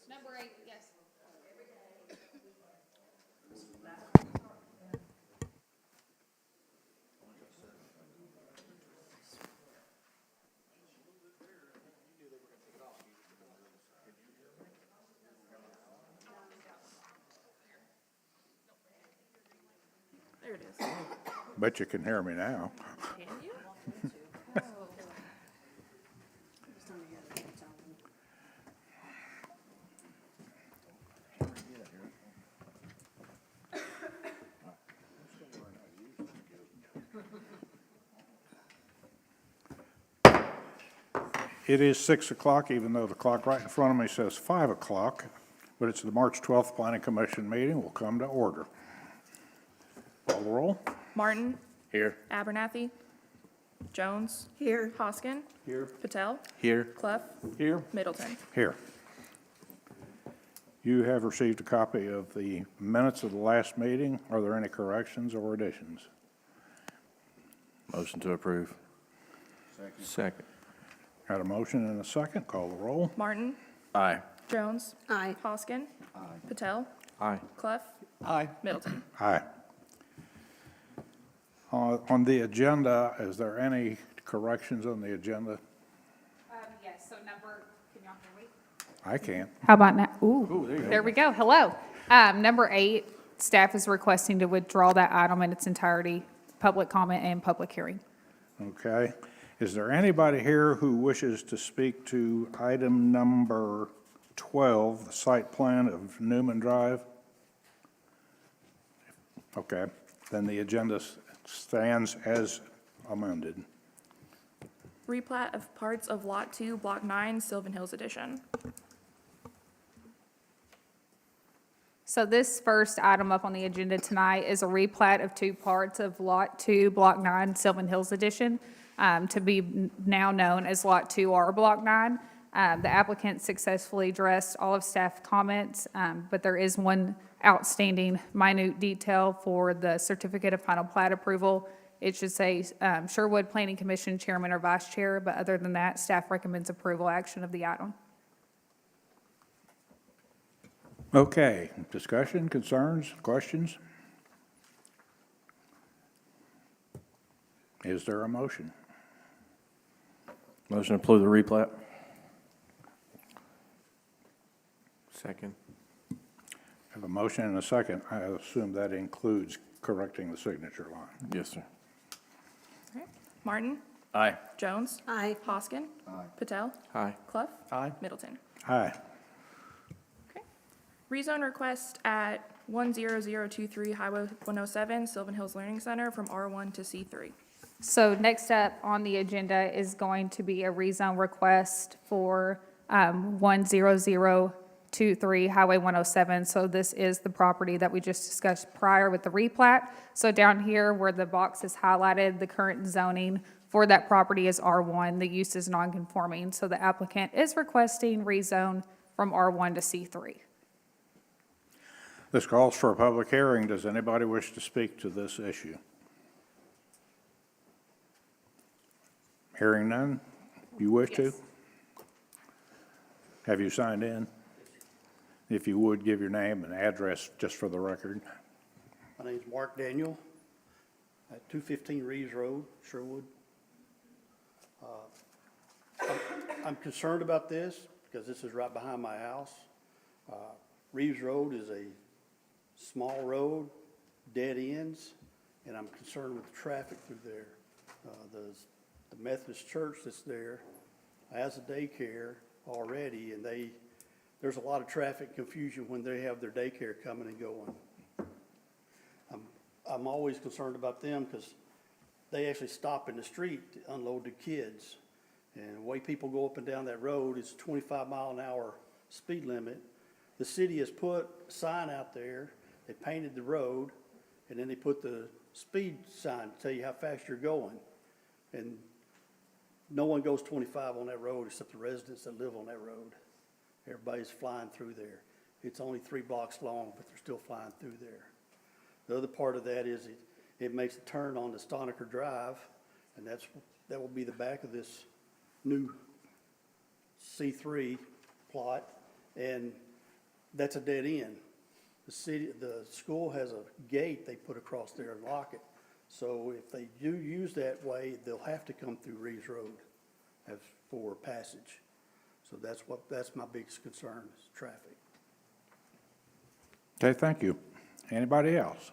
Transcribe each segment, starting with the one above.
Number 8, yes. There it is. Bet you can hear me now. Can you? It is 6 o'clock, even though the clock right in front of me says 5 o'clock, but it's the March 12th Planning Commission meeting. Will come to order. Call the roll. Martin, Here. Abernathy, Jones, Here. Hoskin, Here. Patel, Here. Clough, Here. Middleton. Here. You have received a copy of the minutes of the last meeting. Are there any corrections or additions? Motion to approve. Second. Got a motion and a second. Call the roll. Martin, Aye. Jones, Aye. Hoskin, Patel, Aye. Clough, Aye. Middleton. Aye. On the agenda, is there any corrections on the agenda? Yes, so number, can y'all hear me? I can't. How about now? Ooh, Ooh, there you go. there we go. Hello. Number 8, staff is requesting to withdraw that item in its entirety, public comment and public hearing. Okay. Is there anybody here who wishes to speak to item number 12, the site plan of Newman Drive? Okay, then the agenda stands as amended. Replat of parts of Lot 2, Block 9, Sylvan Hills Edition. So this first item up on the agenda tonight is a replat of 2 parts of Lot 2, Block 9, Sylvan Hills Edition, to be now known as Lot 2R, Block 9. The applicant successfully addressed all of staff comments, but there is one outstanding minute detail for the certificate of final plat approval. It should say Sherwood Planning Commission Chairman or Vice Chair, but other than that, staff recommends approval action of the item. Okay, discussion, concerns, questions? Is there a motion? Motion to approve the replat. Second. Have a motion and a second. I assume that includes correcting the signature line. Yes, sir. Okay. Martin, Aye. Jones, Aye. Hoskin, Patel, Aye. Clough, Aye. Middleton. Aye. Okay. Rezone request at 10023 Highway 107, Sylvan Hills Learning Center from R1 to C3. So next up on the agenda is going to be a rezone request for 10023 Highway 107. So this is the property that we just discussed prior with the replat. So down here where the box is highlighted, the current zoning for that property is R1. The use is non-conforming. So the applicant is requesting rezone from R1 to C3. This calls for a public hearing. Does anybody wish to speak to this issue? Hearing none? You wish to? Yes. Have you signed in? If you would, give your name and address just for the record. My name's Mark Daniel, at 215 Reeves Road, Sherwood. I'm concerned about this because this is right behind my house. Reeves Road is a small road, dead ends, and I'm concerned with the traffic through there. The Methodist church that's there has a daycare already, and there's a lot of traffic confusion when they have their daycare coming and going. I'm always concerned about them because they actually stop in the street to unload the kids. And the way people go up and down that road is 25-mile-an-hour speed limit. The city has put a sign out there, they painted the road, and then they put the speed sign to tell you how fast you're going. And no one goes 25 on that road except the residents that live on that road. Everybody's flying through there. It's only 3 blocks long, but they're still flying through there. The other part of that is it makes a turn on the Stonecker Drive, and that will be the back of this new C3 plot. And that's a dead end. The school has a gate they put across there and lock it. So if they do use that way, they'll have to come through Reeves Road as for passage. So that's my biggest concern is traffic. Okay, thank you. Anybody else?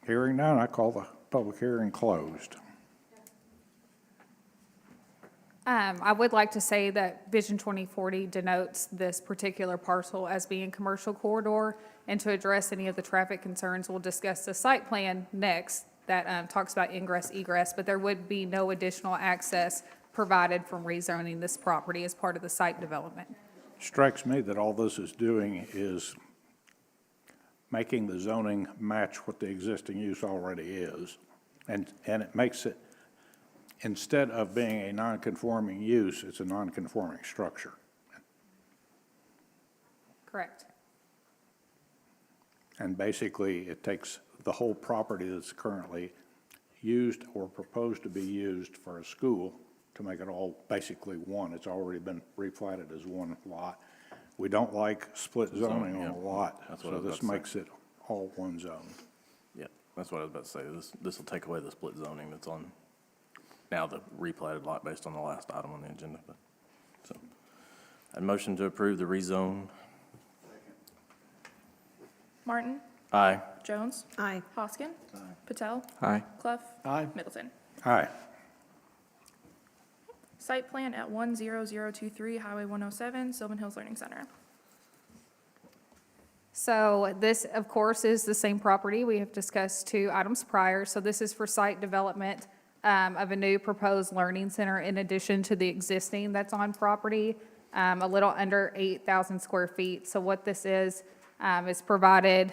Hearing none, I call the public hearing closed. I would like to say that Vision 2040 denotes this particular parcel as being commercial corridor, and to address any of the traffic concerns, we'll discuss the site plan next that talks about ingress egress, but there would be no additional access provided from rezoning this property as part of the site development. Strikes me that all this is doing is making the zoning match what the existing use already is. And it makes it, instead of being a non-conforming use, it's a non-conforming structure. Correct. And basically, it takes the whole property that's currently used or proposed to be used for a school to make it all basically one. It's already been replatted as one lot. We don't like split zoning on a lot, That's what I so was about this to say. makes it all one zone. Yeah, that's what I was about to say. This will take away the split zoning that's on now the replatted lot based on the last item on the agenda. But so, a motion to approve the rezone. Martin? Aye. Jones? Aye. Hoskin? Patel? Aye. Clough? Aye. Middleton? Aye. Site plan at 10023 Highway 107, Sylvan Hills Learning Center. So this, of course, is the same property. We have discussed 2 items prior. So this is for site development of a new proposed learning center in addition to the existing that's on property, a little under 8,000 square feet. So what this is provided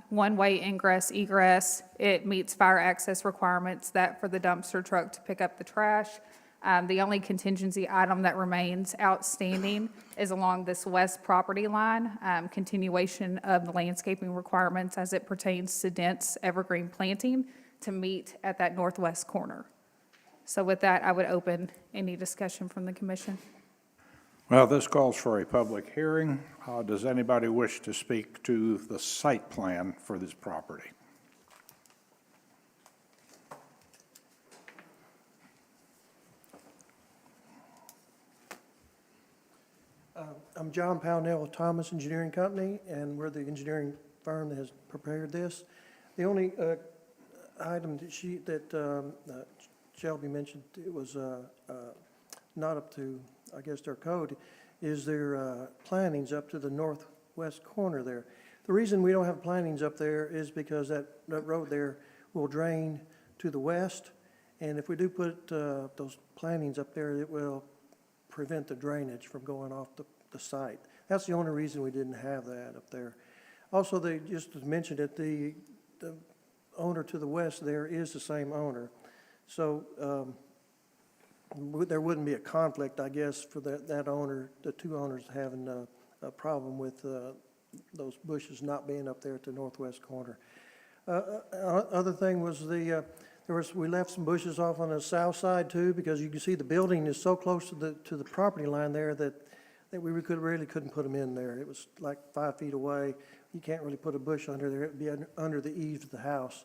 one-way ingress, egress. It meets fire access requirements that for the dumpster truck to pick up the trash. The only contingency item that remains outstanding is along this west property line, continuation of the landscaping requirements as it pertains to dense evergreen planting to meet at that northwest corner. So with that, I would open any discussion from the commission. Well, this calls for a public hearing. Does anybody wish to speak to the site plan for this property? I'm John Pownell with Thomas Engineering Company, and we're the engineering firm that has prepared this. The only item that Shelby mentioned, it was not up to, I guess, their code, is their plantings up to the northwest corner there. The reason we don't have plantings up there is because that road there will drain to the west, and if we do put those plantings up there, it will prevent the drainage from going off the site. That's the only reason we didn't have that up there. Also, they just mentioned that the owner to the west there is the same owner. So there wouldn't be a conflict, I guess, for that owner, the 2 owners having a problem with those bushes not being up there at the northwest corner. Other thing was we left some bushes off on the south side too, because you can see the building is so close to the property line there that we really couldn't put them in there. It was like 5 feet away. You can't really put a bush under there. It'd be under the eaves of the house.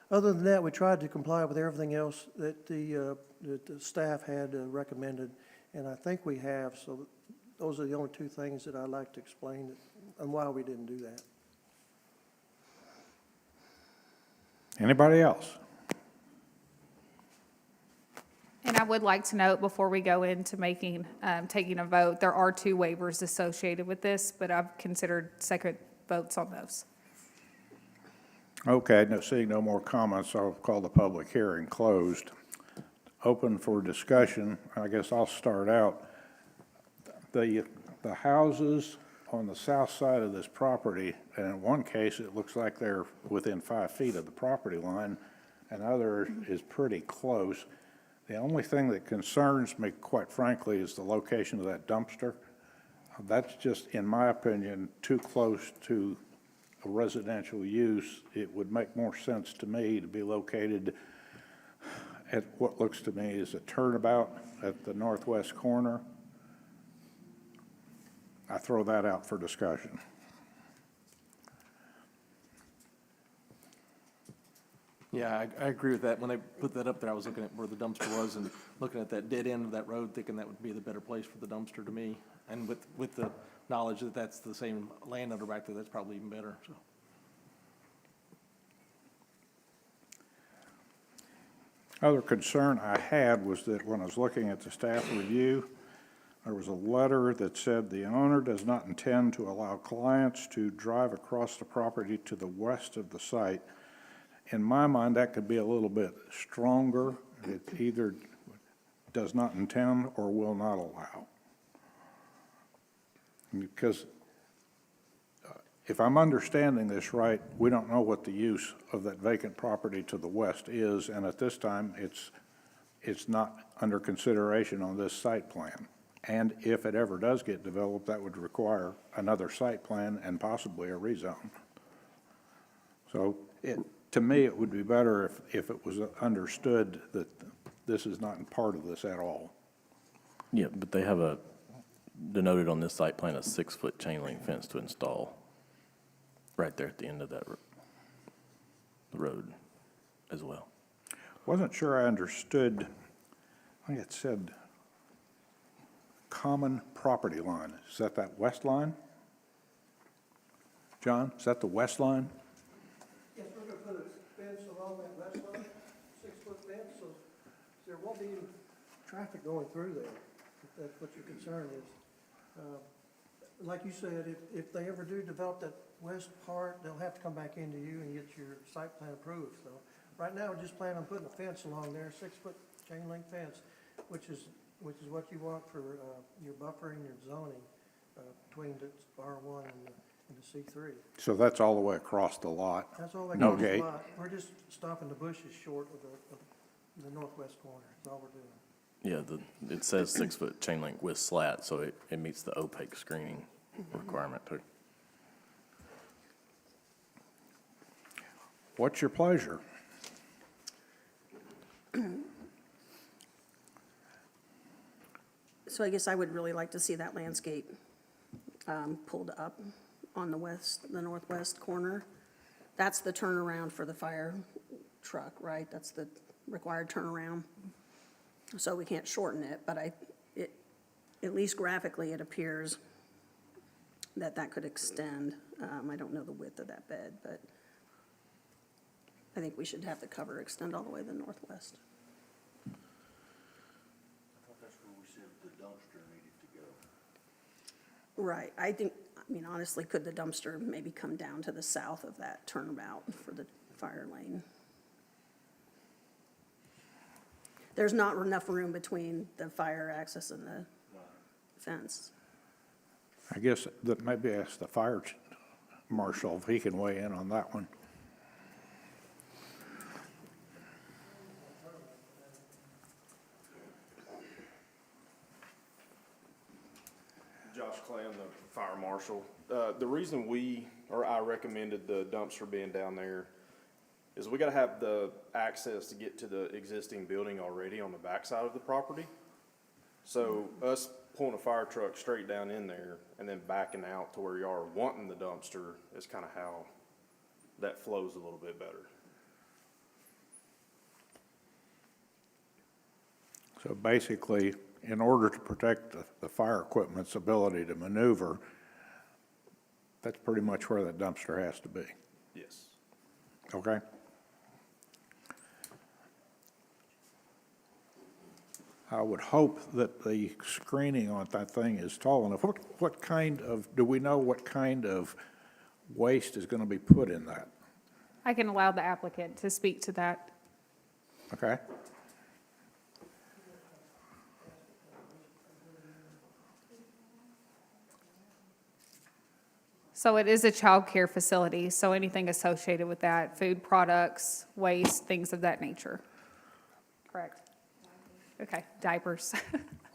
Other than that, we tried to comply with everything else that the staff had recommended, and I think we have. So those are the only 2 things that I'd like to explain and why we didn't do that. Anybody else? And I would like to note before we go into taking a vote, there are 2 waivers associated with this, but I've considered second votes on those. Okay, now seeing no more comments, I'll call the public hearing closed. Open for discussion. I guess I'll start out. The houses on the south side of this property, and in one case, it looks like they're within 5 feet of the property line, and other is pretty close. The only thing that concerns me, quite frankly, is the location of that dumpster. That's just, in my opinion, too close to a residential use. It would make more sense to me to be located at what looks to me is a turnabout at the northwest corner. I throw that out for discussion. Yeah, I agree with that. When they put that up there, I was looking at where the dumpster was and looking at that dead end of that road, thinking that would be the better place for the dumpster to me. And with the knowledge that that's the same landowner back there, that's probably even better, so. Other concern I had was that when I was looking at the staff review, there was a letter that said the owner does not intend to allow clients to drive across the property to the west of the site. In my mind, that could be a little bit stronger. It either does not intend or will not allow. Because if I'm understanding this right, we don't know what the use of that vacant property to the west is, and at this time, it's not under consideration on this site plan. And if it ever does get developed, that would require another site plan and possibly a rezone. So to me, it would be better if it was understood that this is not part of this at all. Yeah, but they have denoted on this site plan, a 6-foot chain link fence to install right there at the end of the road as well. Wasn't sure I understood, I think it said common property line. Is that west line? John, is that the west line? Yes, we're gonna put a fence along that west line, 6-foot fence, so there won't be any traffic going through there, if that's what your concern is. Like you said, if they ever do develop that west part, they'll have to come back into you and get your site plan approved, so. Right now, we're just planning on putting a fence along there, 6-foot chain link fence, which is what you want for, your buffering, your zoning, between the R1 and the C3. So that's all the way across the lot? That's all they No got. gate? We're just stopping the bushes short of the northwest corner, that's all we're doing. Yeah, it says 6-foot chain link with slat, so it meets the opaque screening requirement too. What's your pleasure? So I guess I would really like to see that landscape pulled up on the northwest corner. That's the turnaround for the fire truck, right? That's the required turnaround. So we can't shorten it, but at least graphically, it appears that could extend. I don't know the width of that bed, but I think we should have the cover extend all the way to the northwest. I thought that's where we said the dumpster needed to go. Right, I mean, honestly, could the dumpster maybe come down to the south of that turnabout for the fire lane? There's not enough room between the fire access and the fence. I guess that maybe ask the fire marshal if he can weigh in on that one. Josh Clan, the fire marshal. The reason I recommended the dumpster being down there is we gotta have the access to get to the existing building already on the backside of the property. So us pulling a fire truck straight down in there and then backing out to where you are wanting the dumpster is kinda how that flows a little bit better. So basically, in order to protect the fire equipment's ability to maneuver, that's pretty much where that dumpster has to be, Yes. okay? I would hope that the screening on that thing is tall enough. What kind of, do we know what kind of waste is going to be put in that? I can allow the applicant to speak to that. Okay? So it is a childcare facility, so anything associated with that, food products, waste, things of that nature. Correct? Okay, diapers.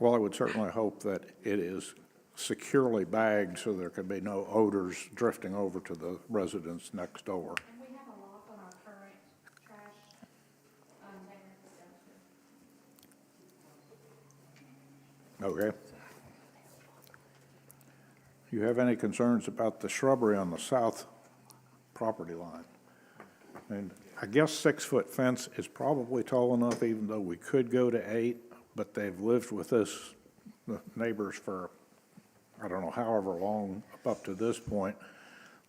Well, I would certainly hope that it is securely bagged so there could be no odors drifting over to the residents next door. And we have a lock on our current trash container at the dumpster. Okay. You have any concerns about the shrubbery on the south property line? And I guess 6-foot fence is probably tall enough, even though we could go to 8, but they've lived with this, the neighbors, for, I don't know, however long up to this point.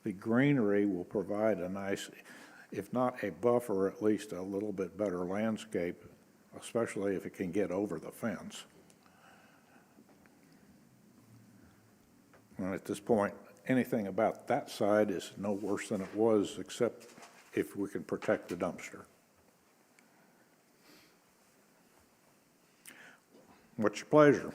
The greenery will provide a nice, if not a buffer, at least a little bit better landscape, especially if it can get over the fence. And at this point, anything about that side is no worse than it was, except if we can protect the dumpster. What's your pleasure?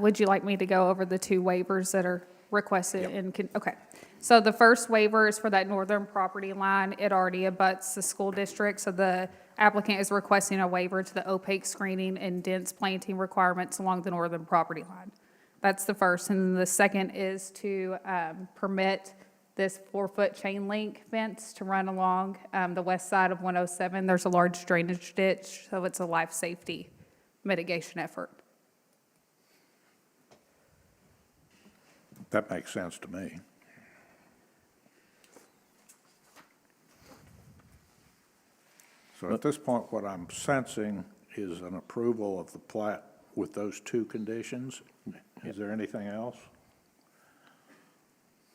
Would you like me to go over the 2 waivers that are requested? Yep. Okay. So the first waiver is for that northern property line. It already abuts the school district, so the applicant is requesting a waiver to the opaque screening and dense planting requirements along the northern property line. That's the first. And then the second is to permit this 4-foot chain link fence to run along the west side of 107. There's a large drainage ditch, so it's a life safety mitigation effort. That makes sense to me. So at this point, what I'm sensing is an approval of the plat with those 2 conditions. Is there anything else?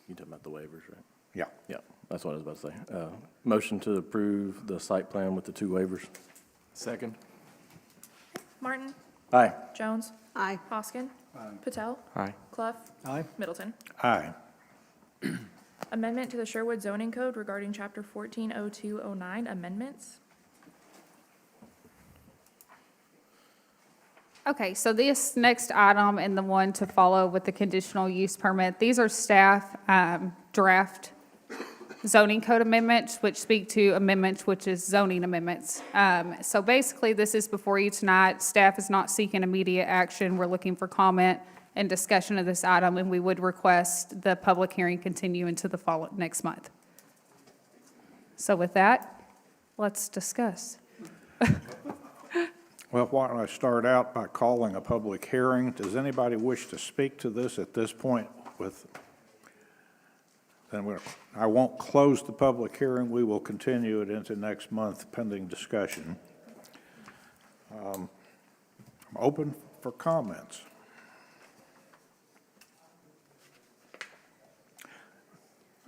You talking about the waivers, right? Yeah. Yeah, that's what I was about to say. Motion to approve the site plan with the 2 waivers. Second? Martin? Aye. Jones? Aye. Hoskin? Patel? Aye. Clough? Aye. Middleton? Aye. Amendment to the Sherwood zoning code regarding chapter 140209 amendments. Okay, so this next item and the one to follow with the conditional use permit, these are staff draft zoning code amendments, which speak to amendments, which is zoning amendments. So basically, this is before you tonight. Staff is not seeking immediate action. We're looking for comment and discussion of this item, and we would request the public hearing continue into the next month. So with that, let's discuss. Well, why don't I start out by calling a public hearing? Does anybody wish to speak to this at this point with, then I won't close the public hearing. We will continue it into next month pending discussion. I'm open for comments.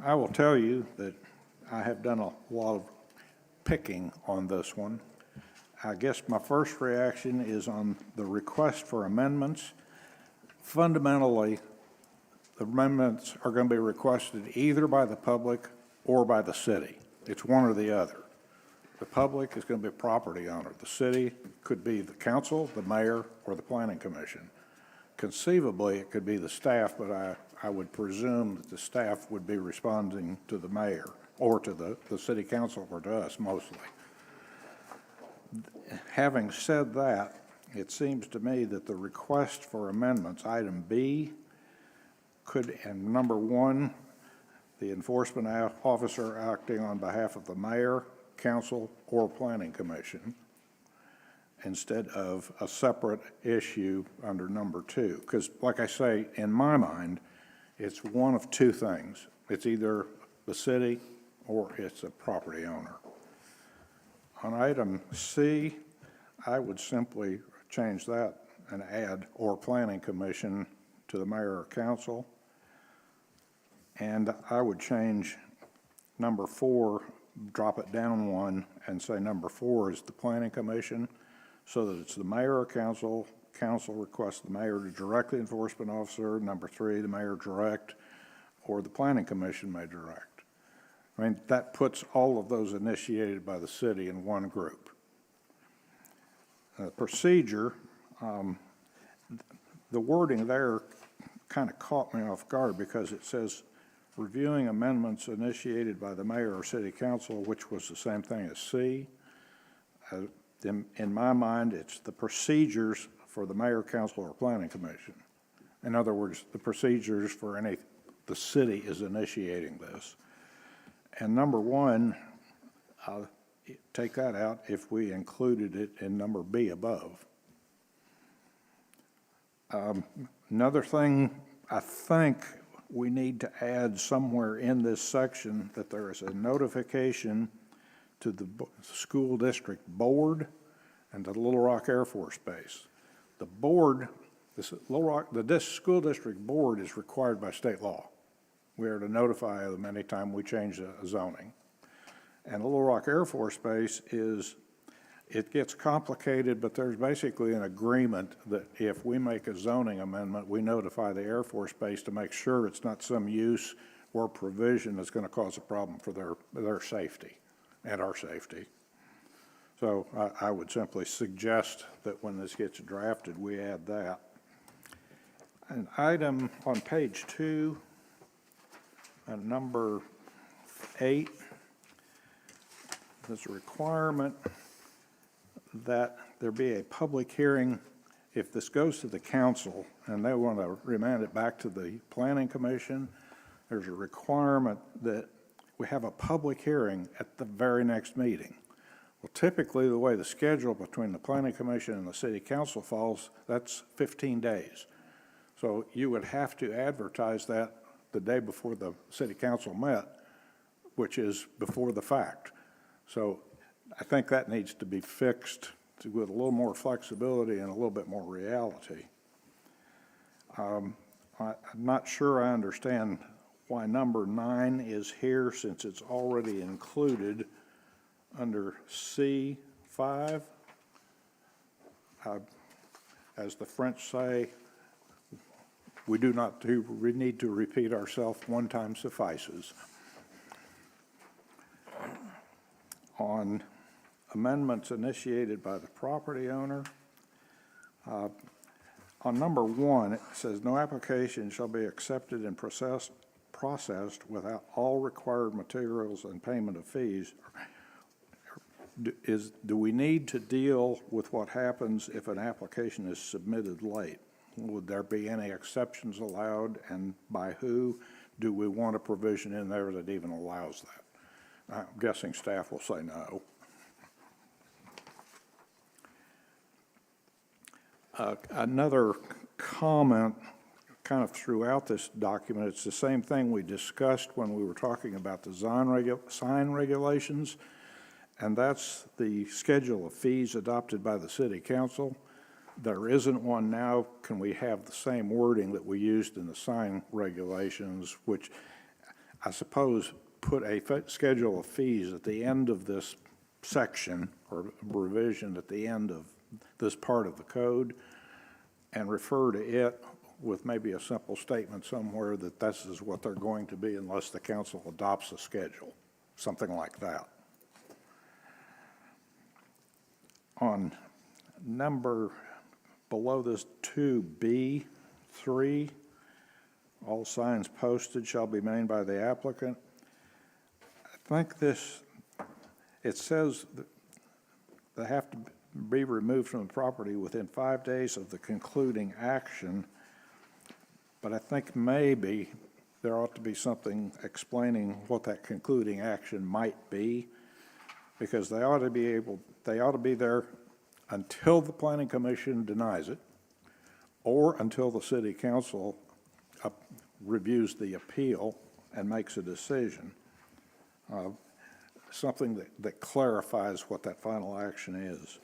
I will tell you that I have done a lot of picking on this one. I guess my first reaction is on the request for amendments. Fundamentally, the amendments are going to be requested either by the public or by the city. It's one or the other. The public is going to be a property owner. The city could be the council, the mayor, or the planning commission. Conceivably, it could be the staff, but I would presume that the staff would be responding to the mayor or to the city council or to us mostly. Having said that, it seems to me that the request for amendments, item B, could, and number 1, the enforcement officer acting on behalf of the mayor, council, or planning commission, instead of a separate issue under number 2. Because, like I say, in my mind, it's one of 2 things. It's either the city or it's a property owner. On item C, I would simply change that and add "or planning commission" to the mayor or council. And I would change number 4, drop it down 1, and say number 4 is the planning commission, so that it's the mayor or council. Council requests the mayor to direct the enforcement officer. Number 3, the mayor direct, or the planning commission may direct. I mean, that puts all of those initiated by the city in one group. Procedure, the wording there kind of caught me off guard because it says reviewing amendments initiated by the mayor or city council, which was the same thing as C. In my mind, it's the procedures for the mayor, council, or planning commission. In other words, the procedures for the city is initiating this. And number 1, take that out if we included it in number B above. Another thing, I think we need to add somewhere in this section that there is a notification to the school district board and to the Little Rock Air Force Base. The board, the school district board is required by state law. We are to notify them anytime we change the zoning. And Little Rock Air Force Base it gets complicated, but there's basically an agreement that if we make a zoning amendment, we notify the Air Force Base to make sure it's not some use or provision that's going to cause a problem for their safety and our safety. So I would simply suggest that when this gets drafted, we add that. An item on page 2, number 8, there's a requirement that there be a public hearing if this goes to the council and they want to remand it back to the planning commission. There's a requirement that we have a public hearing at the very next meeting. Well, typically, the way the schedule between the planning commission and the city council falls, that's 15 days. So you would have to advertise that the day before the city council met, which is before the fact. So I think that needs to be fixed with a little more flexibility and a little bit more reality. I'm not sure I understand why number 9 is here, since it's already included under C5. As the French say, we need to repeat ourselves, one time suffices. On amendments initiated by the property owner, on number 1, it says, no application shall be accepted and processed without all required materials and payment of fees. Do we need to deal with what happens if an application is submitted late? Would there be any exceptions allowed, and by who? Do we want a provision in there that even allows that? I'm guessing staff will say no. Another comment kind of throughout this document, it's the same thing we discussed when we were talking about the sign regulations, and that's the schedule of fees adopted by the city council. There isn't one now. Can we have the same wording that we used in the sign regulations, which I suppose put a schedule of fees at the end of this section or revision at the end of this part of the code, and refer to it with maybe a simple statement somewhere that this is what they're going to be unless the council adopts a schedule, something like that. On number below this 2B3, all signs posted shall be made by the applicant. I think this, it says that they have to be removed from the property within 5 days of the concluding action, but I think maybe there ought to be something explaining what that concluding action might be, because they ought to be there until the planning commission denies it, or until the city council reviews the appeal and makes a decision. Something that clarifies what that final action is.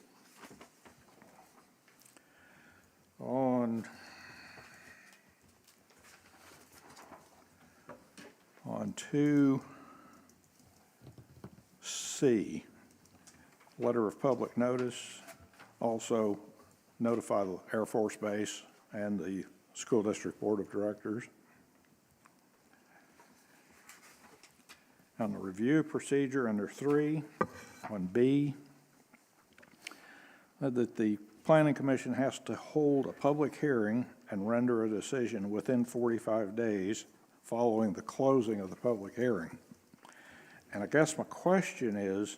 On 2C, letter of public notice, also notify the Air Force Base and the school district board of directors. On the review procedure under 3, on B, that the planning commission has to hold a public hearing and render a decision within 45 days following the closing of the public hearing. And I guess my question is,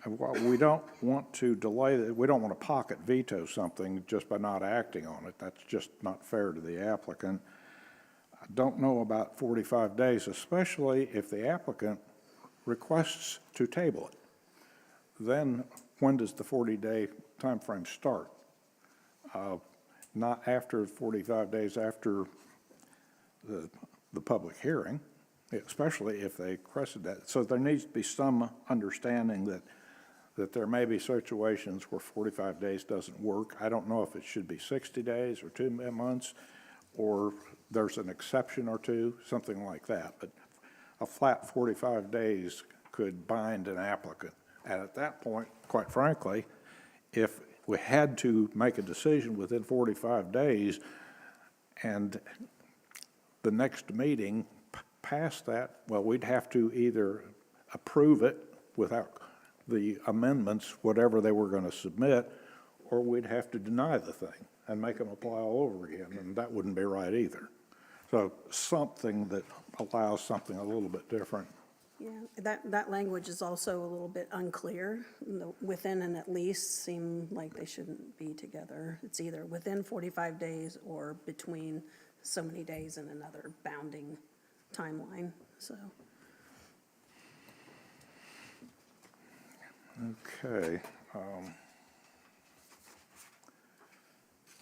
we don't want to delay it. We don't want to pocket veto something just by not acting on it. That's just not fair to the applicant. I don't know about 45 days, especially if the applicant requests to table it. Then when does the 40-day time frame start? not after 45 days after the public hearing, especially if they requested that. So there needs to be some understanding that there may be situations where 45 days doesn't work. I don't know if it should be 60 days or 2 months, or there's an exception or two, something like that. But a flat 45 days could bind an applicant. And at that point, quite frankly, if we had to make a decision within 45 days and the next meeting past that, well, we'd have to either approve it without the amendments, whatever they were going to submit, or we'd have to deny the thing and make them apply all over again, and that wouldn't be right either. So something that allows something a little bit different. Yeah, that language is also a little bit unclear. The within and at least seem like they shouldn't be together. It's either within 45 days or between so many days and another bounding timeline, so. Okay.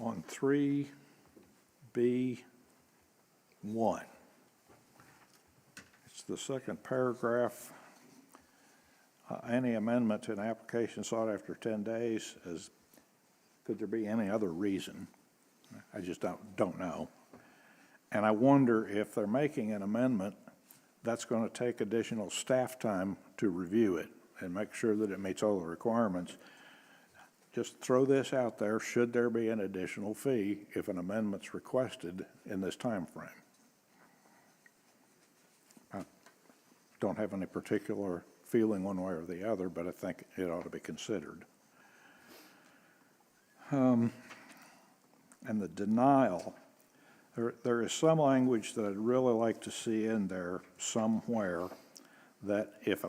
On 3B1, it's the second paragraph. Any amendment to an application sought after 10 days, could there be any other reason? I just don't know. And I wonder if they're making an amendment, that's going to take additional staff time to review it and make sure that it meets all the requirements. Just throw this out there, should there be an additional fee if an amendment's requested in this time frame? I don't have any particular feeling one way or the other, but I think it ought to be considered. And the denial, there is some language that I'd really like to see in there somewhere, that if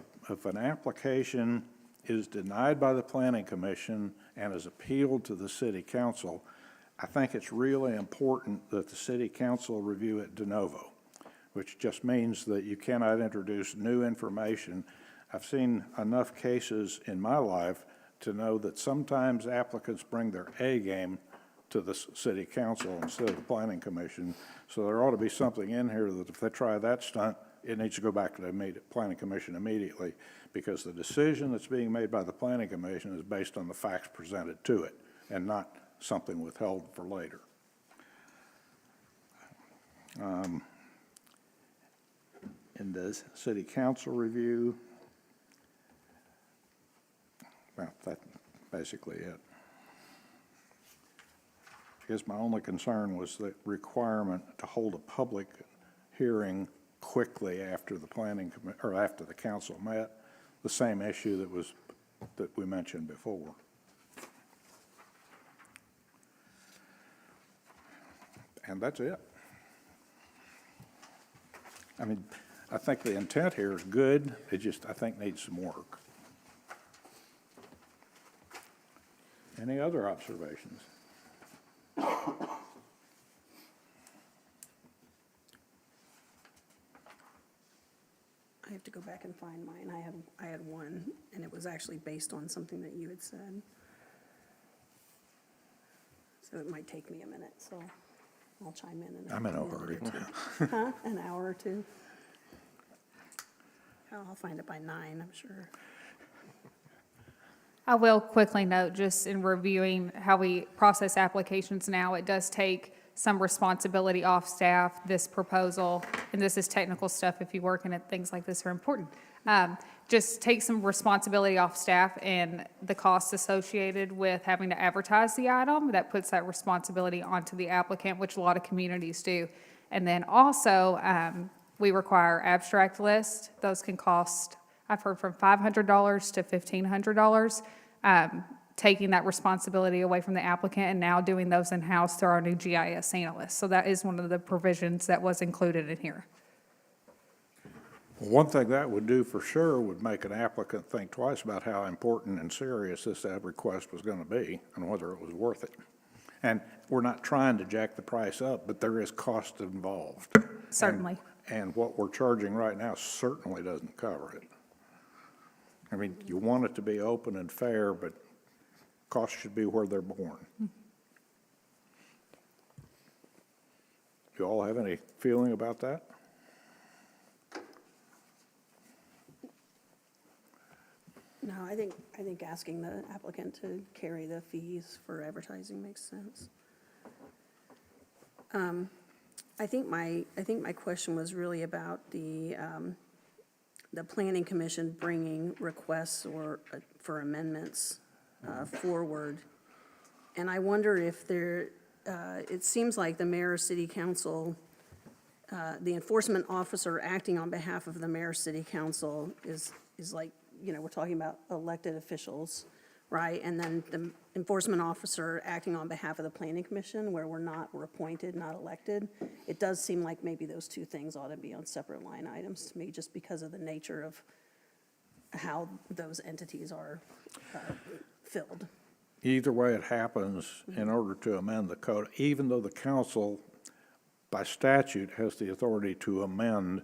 an application is denied by the Planning Commission and is appealed to the City Council, I think it's really important that the City Council review it de novo, which just means that you cannot introduce new information. I've seen enough cases in my life to know that sometimes applicants bring their A game to the City Council instead of the Planning Commission. So there ought to be something in here that if they try that stunt, it needs to go back to the Planning Commission immediately, because the decision that's being made by the Planning Commission is based on the facts presented to it and not something withheld for later. In the City Council review, well, that's basically it. I guess my only concern was the requirement to hold a public hearing quickly after the after the council met, the same issue that we mentioned before. And that's it. I mean, I think the intent here is good. It just, I think, needs some work. Any other observations? I have to go back and find mine. I had one, and it was actually based on something that you had said. So it might take me a minute, so I'll chime in. I'm in a minute hurry. or two. Huh? An hour or two? I'll find it by 9, I'm sure. I will quickly note, just in reviewing how we process applications now, it does take some responsibility off staff, this proposal, and this is technical stuff, if you work in it, things like this are important. Just take some responsibility off staff and the costs associated with having to advertise the item. That puts that responsibility onto the applicant, which a lot of communities do. And then also, we require abstract lists. Those can cost, I've heard, from $500 to $1,500. Taking that responsibility away from the applicant and now doing those in-house through our new GIS analyst. So that is one of the provisions that was included in here. One thing that would do for sure would make an applicant think twice about how important and serious this request was going to be and whether it was worth it. And we're not trying to jack the price up, but there is cost involved. Certainly. And what we're charging right now certainly doesn't cover it. I mean, you want it to be open and fair, but costs should be where they're born. You all have any feeling about that? No, I think asking the applicant to carry the fees for advertising makes sense. I think my question was really about the planning commission bringing requests or for amendments forward. And I wonder if it seems like the mayor or city council, the enforcement officer acting on behalf of the mayor or city council is like, we're talking about elected officials, right? And then the enforcement officer acting on behalf of the planning commission, where we're appointed, not elected. It does seem like maybe those two things ought to be on separate line items to me, just because of the nature of how those entities are filled. Either way it happens, in order to amend the code, even though the council by statute has the authority to amend,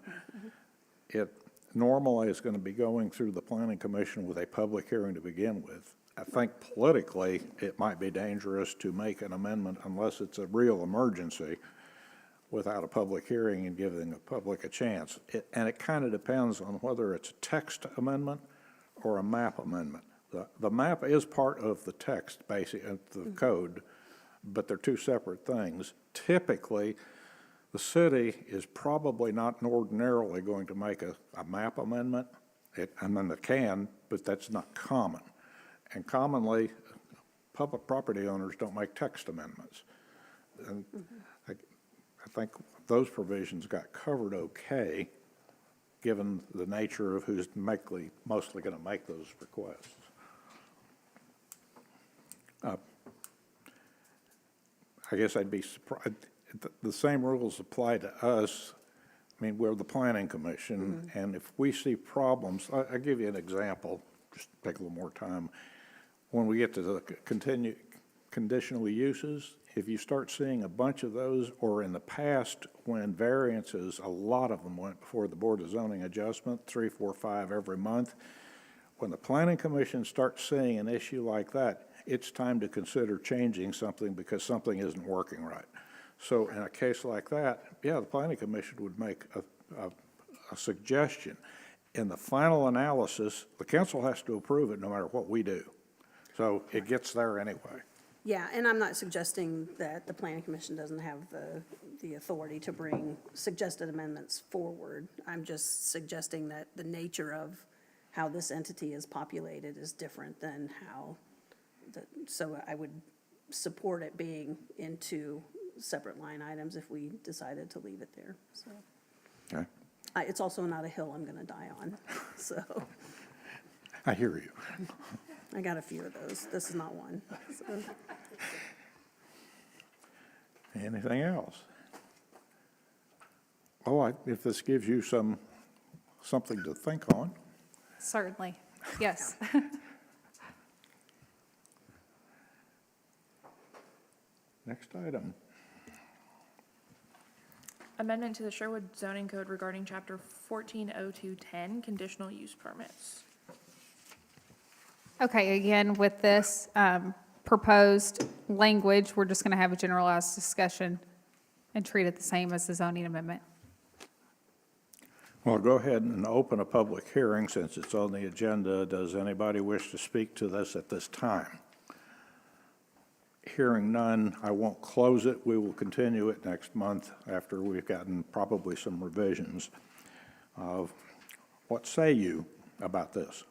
it normally is going to be going through the planning commission with a public hearing to begin with. I think politically, it might be dangerous to make an amendment unless it's a real emergency without a public hearing and giving the public a chance. And it kind of depends on whether it's a text amendment or a map amendment. The map is part of the text, basically, of the code, but they're two separate things. Typically, the city is probably not ordinarily going to make a map amendment. It can, but that's not common. And commonly, public property owners don't make text amendments. And I think those provisions got covered okay, given the nature of who's mostly going to make those requests. I guess I'd be surprised. The same rules apply to us. I mean, we're the planning commission, and if we see problems, I'll give you an example, just take a little more time. When we get to the conditional uses, if you start seeing a bunch of those, or in the past, when variances, a lot of them went before the Board of Zoning Adjustment, 3, 4, 5 every month. When the planning commission starts seeing an issue like that, it's time to consider changing something because something isn't working right. So in a case like that, yeah, the planning commission would make a suggestion. In the final analysis, the council has to approve it no matter what we do. So it gets there anyway. Yeah, and I'm not suggesting that the planning commission doesn't have the authority to bring suggested amendments forward. I'm just suggesting that the nature of how this entity is populated is different than how, so I would support it being in two separate line items if we decided to leave it there, so. Okay, It's also not a hill I'm gonna die on, so. I hear you. I got a few of those. This is not one, so. Anything else? Oh, if this gives you something to think on. Certainly, yes. Next item. Amendment to the Sherwood zoning code regarding chapter 140210, conditional use permits. Okay, again, with this proposed language, we're just going to have a generalized discussion and treat it the same as the zoning amendment. Well, go ahead and open a public hearing since it's on the agenda. Does anybody wish to speak to this at this time? Hearing none, I won't close it. We will continue it next month after we've gotten probably some revisions. What say you about this?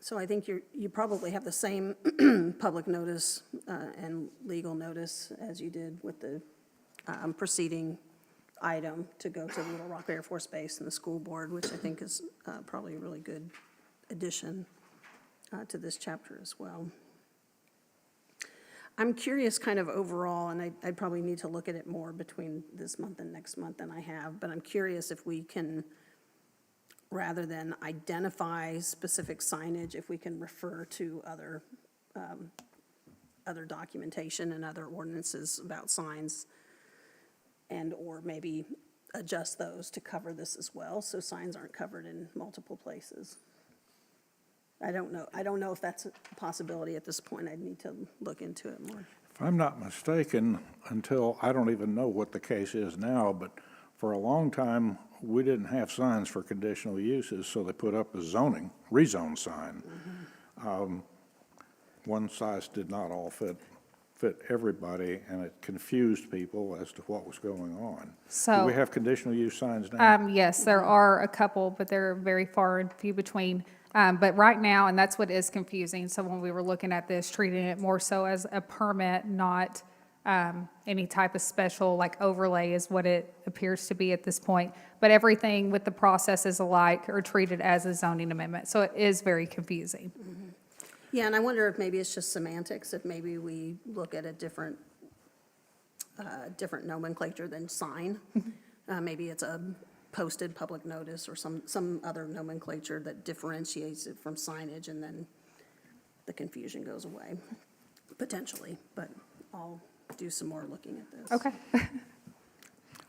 So I think you probably have the same public notice and legal notice as you did with the preceding item to go to the Little Rock Air Force Base and the school board, which I think is probably a really good addition to this chapter as well. I'm curious kind of overall, and I'd probably need to look at it more between this month and next month than I have, but I'm curious if we can, rather than identify specific signage, if we can refer to other documentation and other ordinances about signs, and or maybe adjust those to cover this as well, so signs aren't covered in multiple places. I don't know if that's a possibility at this point. I'd need to look into it more. If I'm not mistaken, until, I don't even know what the case is now, but for a long time, we didn't have signs for conditional uses, so they put up a rezone sign. One size did not all fit everybody, and it confused people as to what was going on. Do we So, have conditional use signs now? yes, there are a couple, but they're very far and few between. But right now, and that's what is confusing, so when we were looking at this, treating it more so as a permit, not any type of special, like overlay is what it appears to be at this point. But everything with the processes alike are treated as a zoning amendment, so it is very confusing. Yeah, and I wonder if maybe it's just semantics, if maybe we look at a different nomenclature than sign. Maybe it's a posted public notice or some other nomenclature that differentiates it from signage, and then the confusion goes away, potentially. But I'll do some more looking at this. Okay.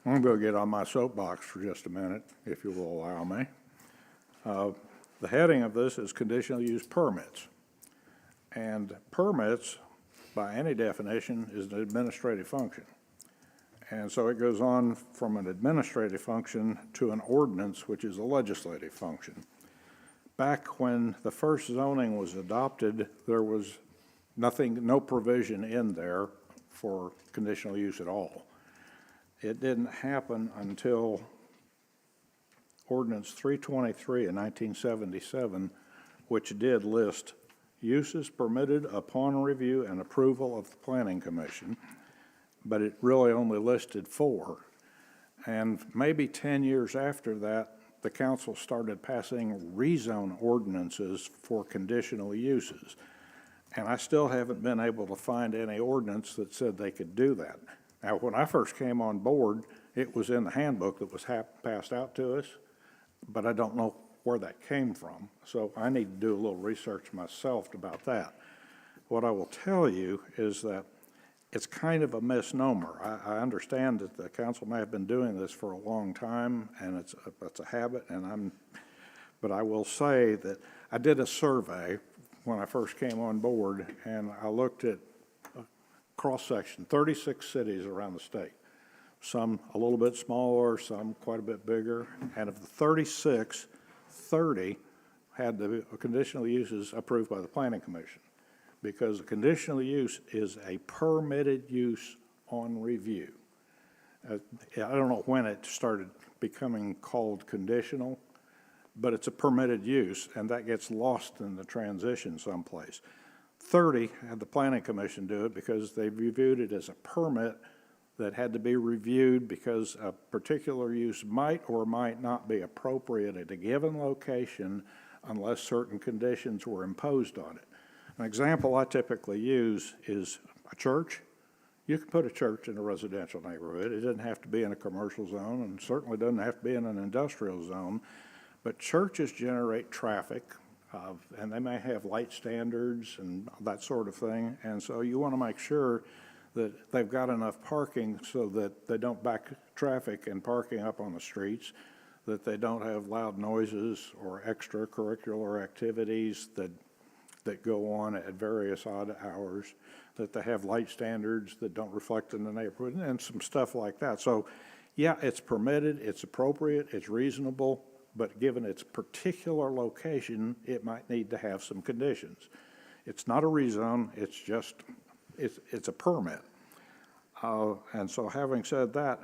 I'm going to get on my soapbox for just a minute, if you will allow me. The heading of this is conditional use permits. And permits, by any definition, is an administrative function. And so it goes on from an administrative function to an ordinance, which is a legislative function. Back when the first zoning was adopted, there was no provision in there for conditional use at all. It didn't happen until Ordinance 323 in 1977, which did list uses permitted upon review and approval of the Planning Commission, but it really only listed 4. And maybe 10 years after that, the council started passing rezone ordinances for conditional uses. And I still haven't been able to find any ordinance that said they could do that. Now, when I first came on board, it was in the handbook that was passed out to us, but I don't know where that came from. So I need to do a little research myself about that. What I will tell you is that it's kind of a misnomer. I understand that the council may have been doing this for a long time, and it's a habit, but I will say that I did a survey when I first came on board, and I looked at a cross-section, 36 cities around the state. Some a little bit smaller, some quite a bit bigger, and of the 36, 30 had the conditional uses approved by the Planning Commission, because a conditional use is a permitted use on review. I don't know when it started becoming called conditional, but it's a permitted use, and that gets lost in the transition someplace. 30 had the Planning Commission do it because they reviewed it as a permit that had to be reviewed because a particular use might or might not be appropriate at a given location unless certain conditions were imposed on it. An example I typically use is a church. You can put a church in a residential neighborhood. It doesn't have to be in a commercial zone, and certainly doesn't have to be in an industrial zone. But churches generate traffic, and they may have light standards and that sort of thing. And so you want to make sure that they've got enough parking so that they don't back traffic and parking up on the streets, that they don't have loud noises or extracurricular activities that go on at various odd hours, that they have light standards that don't reflect in the neighborhood, and some stuff like that. So, yeah, it's permitted, it's appropriate, it's reasonable, but given its particular location, it might need to have some conditions. It's not a rezone, it's just, it's a permit. And so having said that,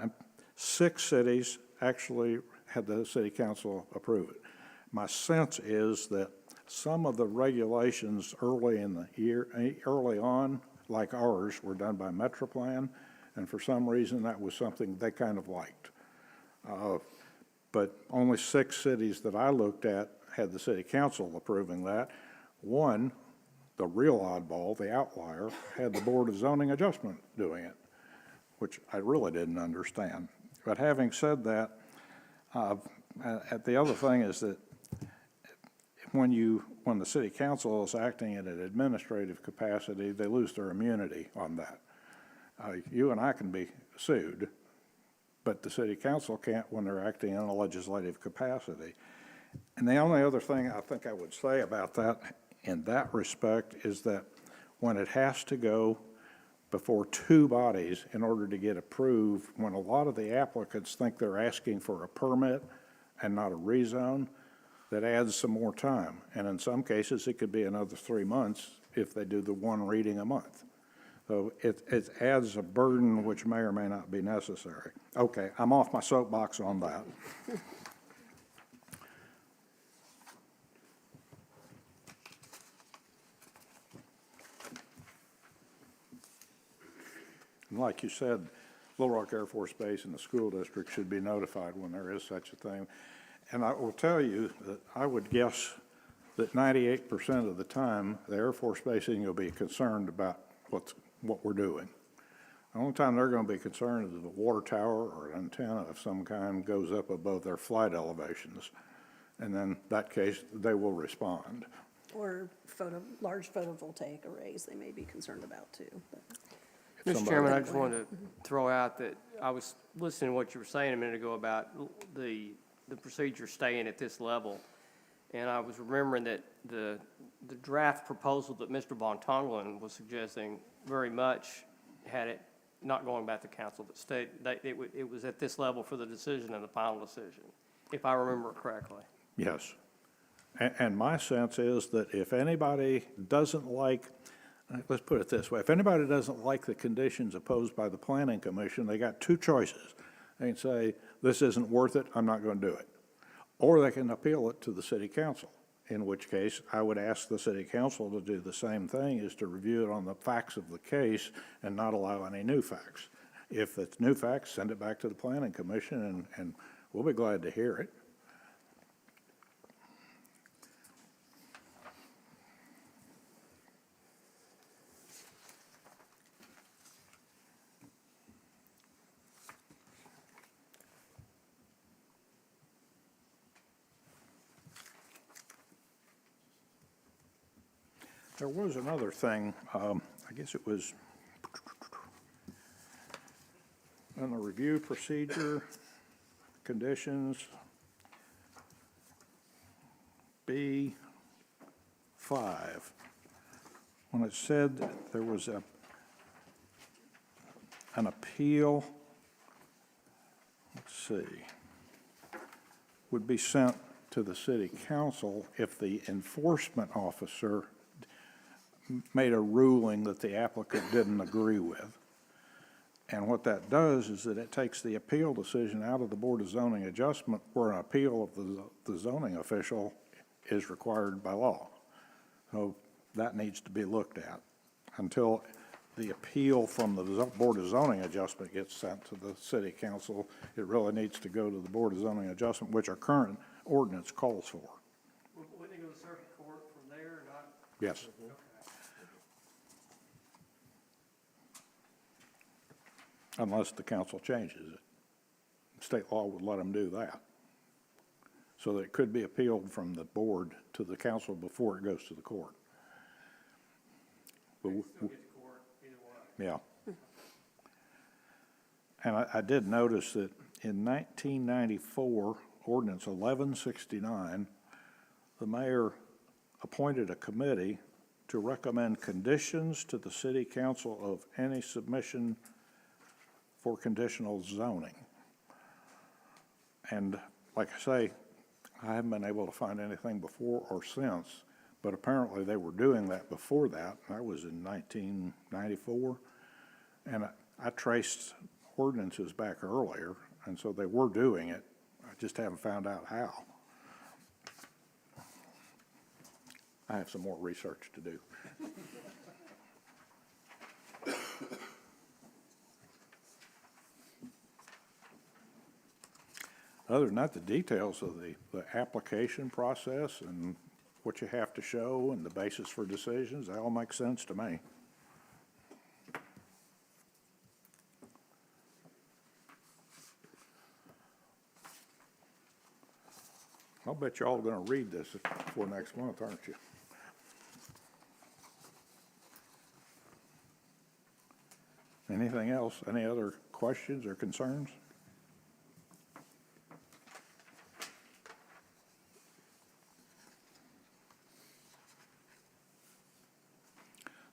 6 cities actually had the city council approve it. My sense is that some of the regulations early on, like ours, were done by Metroplan, and for some reason that was something they kind of liked. But only 6 cities that I looked at had the city council approving that. One, the real oddball, the outlier, had the Board of Zoning Adjustment doing it, which I really didn't understand. But having said that, the other thing is that when the city council is acting in an administrative capacity, they lose their immunity on that. You and I can be sued, but the city council can't when they're acting in a legislative capacity. And the only other thing I think I would say about that, in that respect, is that when it has to go before two bodies in order to get approved, when a lot of the applicants think they're asking for a permit and not a rezone, that adds some more time. And in some cases, it could be another 3 months if they do the one reading a month. So it adds a burden which may or may not be necessary. Okay, I'm off my soapbox on that. And like you said, Little Rock Air Force Base and the school district should be notified when there is such a thing. And I will tell you that I would guess that 98% of the time, the Air Force Base isn't going to be concerned about what we're doing. The only time they're going to be concerned is if a water tower or an antenna of some kind goes up above their flight elevations. And then in that case, they will respond. Or large photovoltaic arrays they may be concerned about too. But Mr. Chairman, I just wanted to throw out that I was listening to what you were saying a minute ago about the procedure staying at this level. And I was remembering that the draft proposal that Mr. Von Tonglen was suggesting very much had it not going back to council, but it was at this level for the decision and the final decision, if I remember it correctly. Yes. And my sense is that if anybody doesn't like, let's put it this way, if anybody doesn't like the conditions imposed by the Planning Commission, they got two choices. They can say, this isn't worth it, I'm not going to do it. Or they can appeal it to the city council, in which case I would ask the city council to do the same thing, is to review it on the facts of the case and not allow any new facts. If it's new facts, send it back to the Planning Commission and we'll be glad to hear it. There was another thing, I guess it was in the review procedure, conditions, B5, when it said that there was an appeal, let's see, would be sent to the city council if the enforcement officer made a ruling that the applicant didn't agree with. And what that does is that it takes the appeal decision out of the Board of Zoning Adjustment, where an appeal of the zoning official is required by law. So that needs to be looked at. Until the appeal from the Board of Zoning Adjustment gets sent to the city council, it really needs to go to the Board of Zoning Adjustment, which our current ordinance calls for. Wouldn't it go to circuit court from there or not? Yes. Unless the council changes it. State law would let them do that. So that it could be appealed from the board to the council before it goes to the court. But Still get to court either way. yeah. And I did notice that in 1994, ordinance 1169, the mayor appointed a committee to recommend conditions to the city council of any submission for conditional zoning. And like I say, I haven't been able to find anything before or since, but apparently they were doing that before that. That was in 1994. And I traced ordinances back earlier, and so they were doing it. I just haven't found out how. I have some more research to do. Other than that, the details of the application process and what you have to show and the basis for decisions, that all makes sense to me. I'll bet you're all going to read this before next month, aren't you? Anything else? Any other questions or concerns?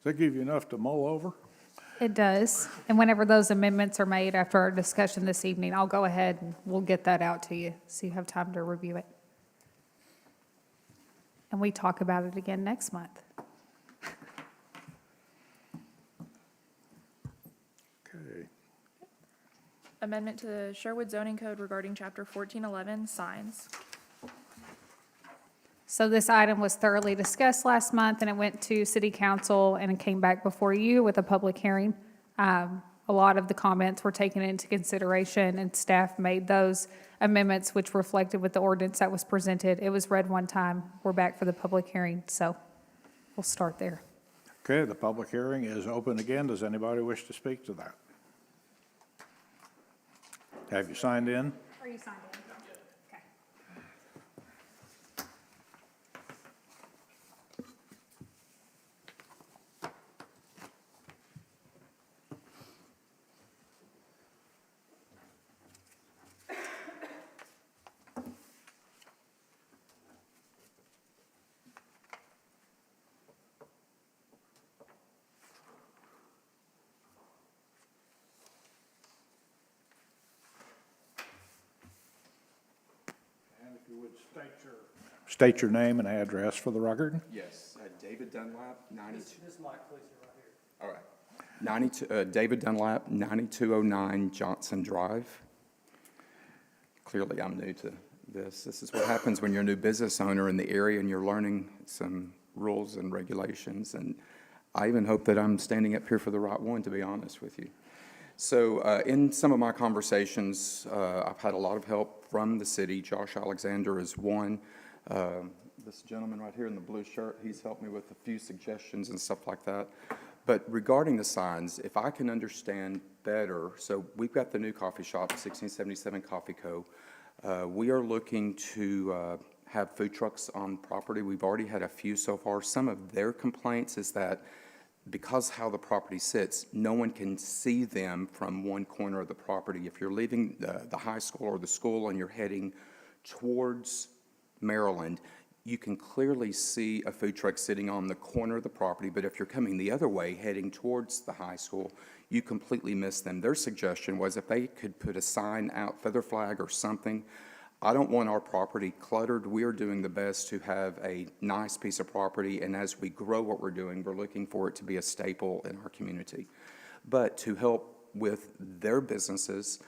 that give you enough to mull over? It does. And whenever those amendments are made after our discussion this evening, I'll go ahead and we'll get that out to you so you have time to review it. And we talk about it again next month. Okay. Amendment to the Sherwood zoning code regarding chapter 1411, signs. So this item was thoroughly discussed last month, and it went to city council and it came back before you with a public hearing. A lot of the comments were taken into consideration, and staff made those amendments which reflected with the ordinance that was presented. It was read one time. We're back for the public hearing, so we'll start there. Okay, the public hearing is open again. Does anybody wish to speak to that? Have you signed in? Are you signed in? Okay. And if you would state your name and address for the record. Yes, David Dunlap, 92. This mic, please, right here. All right. David Dunlap, 9209 Johnson Drive. Clearly, I'm new to this. This is what happens when you're a new business owner in the area and you're learning some rules and regulations. And I even hope that I'm standing up here for the right one, to be honest with you. So in some of my conversations, I've had a lot of help from the city. Josh Alexander is one. This gentleman right here in the blue shirt, he's helped me with a few suggestions and stuff like that. But regarding the signs, if I can understand better, so we've got the new coffee shop, 1677 Coffee Co. We are looking to have food trucks on property. We've already had a few so far. Some of their complaints is that because how the property sits, no one can see them from one corner of the property. If you're leaving the high school or the school and you're heading towards Maryland, you can clearly see a food truck sitting on the corner of the property, but if you're coming the other way, heading towards the high school, you completely miss them. Their suggestion was if they could put a sign out, feather flag or something. I don't want our property cluttered. We are doing the best to have a nice piece of property, and as we grow what we're doing, we're looking for it to be a staple in our community. But to help with their businesses,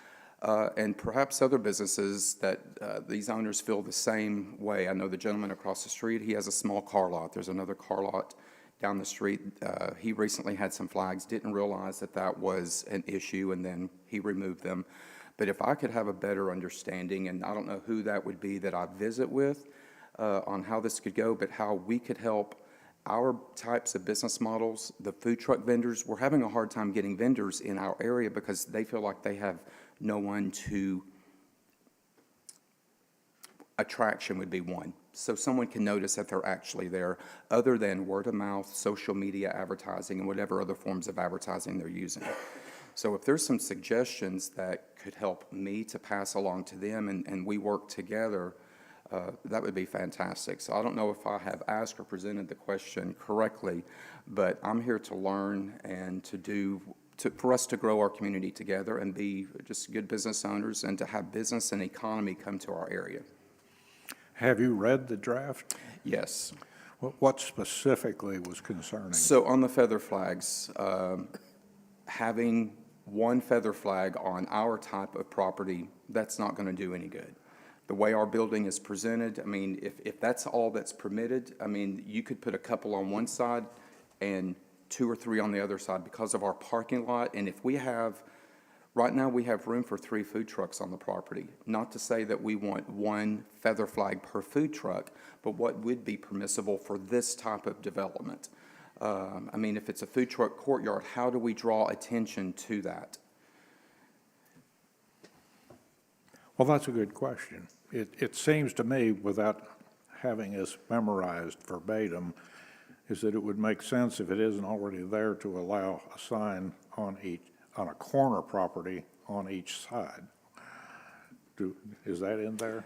and perhaps other businesses that these owners feel the same way. I know the gentleman across the street, he has a small car lot. There's another car lot down the street. He recently had some flags, didn't realize that that was an issue, and then he removed them. But if I could have a better understanding, and I don't know who that would be that I visit with on how this could go, but how we could help our types of business models, the food truck vendors. We're having a hard time getting vendors in our area because they feel like they have no one to, attraction would be one. So someone can notice that they're actually there, other than word of mouth, social media advertising, and whatever other forms of advertising they're using. So if there's some suggestions that could help me to pass along to them and we work together, that would be fantastic. So I don't know if I have asked or presented the question correctly, but I'm here to learn and for us to grow our community together and be just good business owners and to have business and economy come to our area. Have you read the draft? Yes. What specifically was concerning? So on the feather flags, having one feather flag on our type of property, that's not going to do any good. The way our building is presented, I mean, if that's all that's permitted, I mean, you could put a couple on one side and 2 or 3 on the other side because of our parking lot. And if we have, right now we have room for 3 food trucks on the property. Not to say that we want one feather flag per food truck, but what would be permissible for this type of development. I mean, if it's a food truck courtyard, how do we draw attention to that? Well, that's a good question. It seems to me, without having this memorized verbatim, is that it would make sense if it isn't already there to allow a sign on a corner property on each side. Is that in there?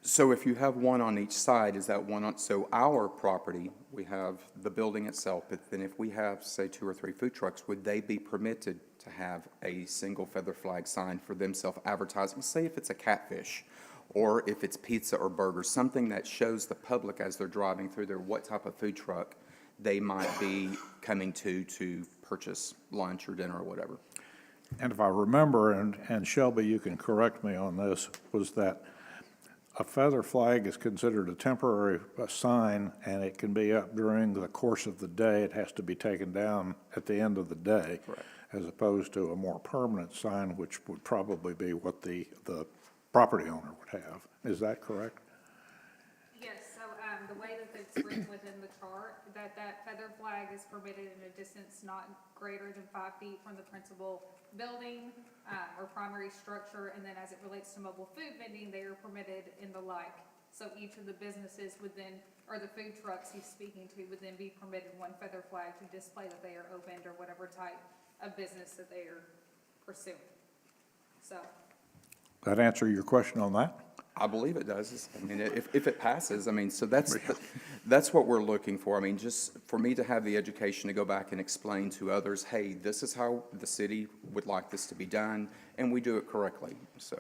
So if you have one on each side, is that one on, so our property, we have the building itself, but then if we have, say, 2 or 3 food trucks, would they be permitted to have a single feather flag sign for themselves advertising? Say if it's a catfish, or if it's pizza or burgers, something that shows the public as they're driving through there what type of food truck they might be coming to purchase lunch or dinner or whatever. And if I remember, and Shelby, you can correct me on this, was that a feather flag is considered a temporary sign, and it can be up during the course of the day. It has to be taken down at the end of the day. Correct. As opposed to a more permanent sign, which would probably be what the property owner would have. Is that correct? Yes, so the way that it's written within the chart, that feather flag is permitted in a distance not greater than 5 feet from the principal building or primary structure, and then as it relates to mobile food vending, they are permitted in the like. So each of the businesses would then, or the food trucks he's speaking to, would then be permitted one feather flag to display that they are opened or whatever type of business that they are pursuing. So. That answer your question on that? I believe it does. I mean, if it passes, I mean, so that's what we're looking for. I mean, just for me to have the education to go back and explain to others, hey, this is how the city would like this to be done, and we do it correctly, so.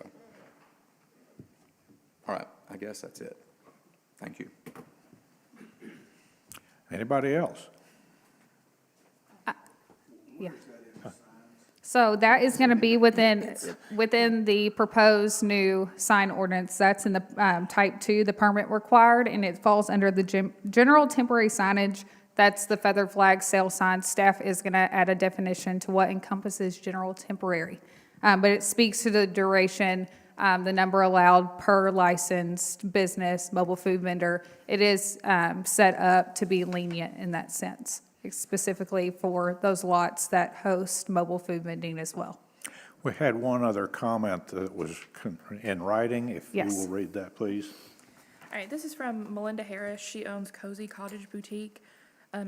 All right, I guess that's it. Thank you. Anybody else? Yeah. So that is going to be within the proposed new sign ordinance. That's in the type 2, the permit required, and it falls under the general temporary signage. That's the feather flag sale sign. Staff is going to add a definition to what encompasses general temporary. But it speaks to the duration, the number allowed per licensed business, mobile food vendor. It is set up to be lenient in that sense, specifically for those lots that host mobile food vending as well. We had one other comment that was in writing. If you Yes. will read that, please. All right, this is from Melinda Harris. She owns Cozy Cottage Boutique.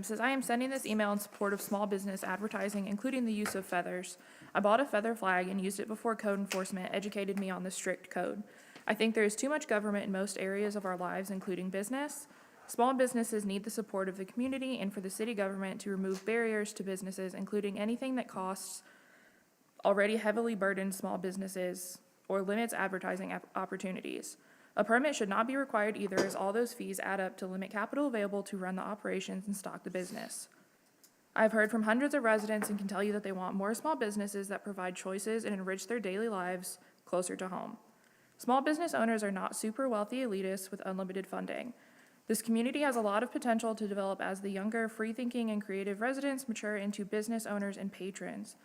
Says, I am sending this email in support of small business advertising, including the use of feathers. I bought a feather flag and used it before code enforcement educated me on the strict code. I think there is too much government in most areas of our lives, including business. Small businesses need the support of the community and for the city government to remove barriers to businesses, including anything that costs already heavily burdened small businesses or limits advertising opportunities. A permit should not be required either, as all those fees add up to limit capital available to run the operations and stock the business. I've heard from hundreds of residents and can tell you that they want more small businesses that provide choices and enrich their daily lives closer to home. Small business owners are not super wealthy elitists with unlimited funding. This community has a lot of potential to develop as the younger, free-thinking, and creative residents mature into business owners and patrons.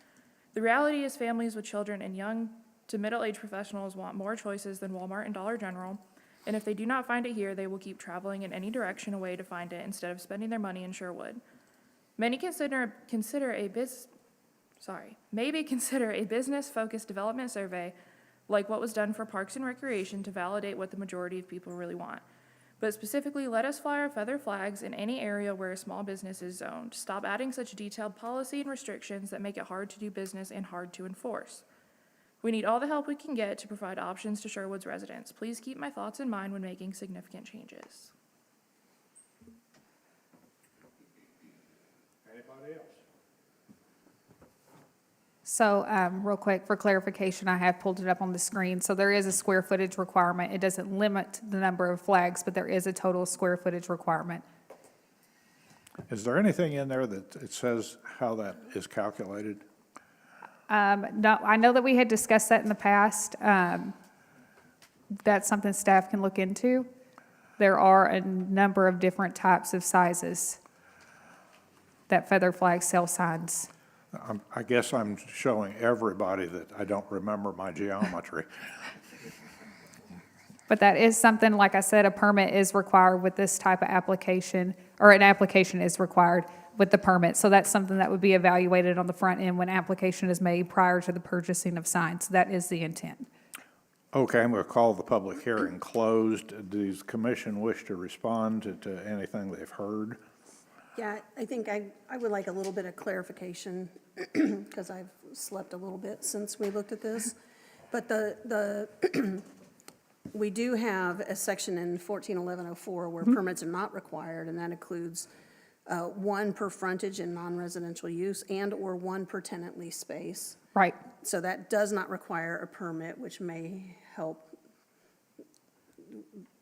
The reality is families with children and young to middle-aged professionals want more choices than Walmart and Dollar General, and if they do not find it here, they will keep traveling in any direction away to find it instead of spending their money in Sherwood. Maybe consider a business-focused development survey like what was done for Parks and Recreation to validate what the majority of people really want. But specifically, let us fly our feather flags in any area where a small business is zoned. Stop adding such detailed policy and restrictions that make it hard to do business and hard to enforce. We need all the help we can get to provide options to Sherwood's residents. Please keep my thoughts in mind when making significant changes. Anybody else? So real quick, for clarification, I have pulled it up on the screen. So there is a square footage requirement. It doesn't limit the number of flags, but there is a total square footage requirement. Is there anything in there that it says how that is calculated? No, I know that we had discussed that in the past. That's something staff can look into. There are a number of different types of sizes that feather flag sale signs. I guess I'm showing everybody that I don't remember my geometry. But that is something, like I said, a permit is required with this type of application, or an application is required with the permit. So that's something that would be evaluated on the front end when application is made prior to the purchasing of signs. That is the intent. Okay, I'm going to call the public hearing closed. Does the commission wish to respond to anything they've heard? Yeah, I think I would like a little bit of clarification, because I've slept a little bit since we looked at this. But We do have a section in 141104 where permits are not required, and that includes one per frontage in non-residential use and/or one per tenant lease space. Right. So that does not require a permit, which may help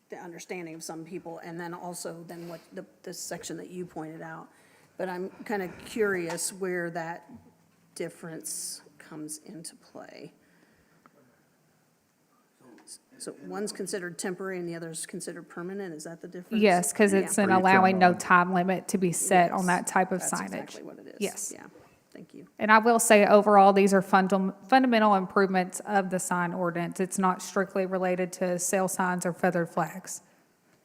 the understanding of some people, and then also then what the section that you pointed out. But I'm kind of curious where that difference comes into play. So one's considered temporary and the other's considered permanent, is that the difference? Yes, because it's an Yeah. allowing no time limit to be set on that type of That's signage. exactly what it is. Yes. Yeah, thank you. And I will say, overall, these are fundamental improvements of the sign ordinance. It's not strictly related to sale signs or feathered flags.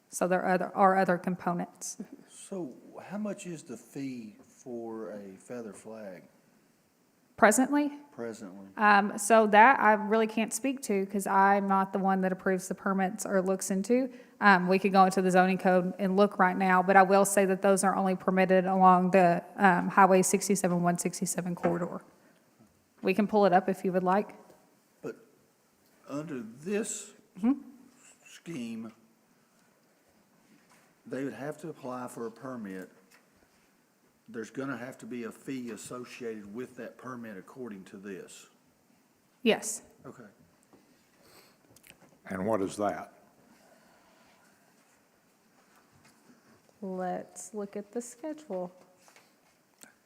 So there are other components. So how much is the fee for a feather flag Presently, presently? so that I really can't speak to because I'm not the one that approves the permits or looks into. We could go into the zoning code and look right now, but I will say that those are only permitted along the Highway 67, 167 corridor. We can pull it up if you would like. But under this scheme, they would have to apply for a permit. There's gonna have to be a fee associated with that permit according to this. Yes. Okay. And what is that? Let's look at the schedule.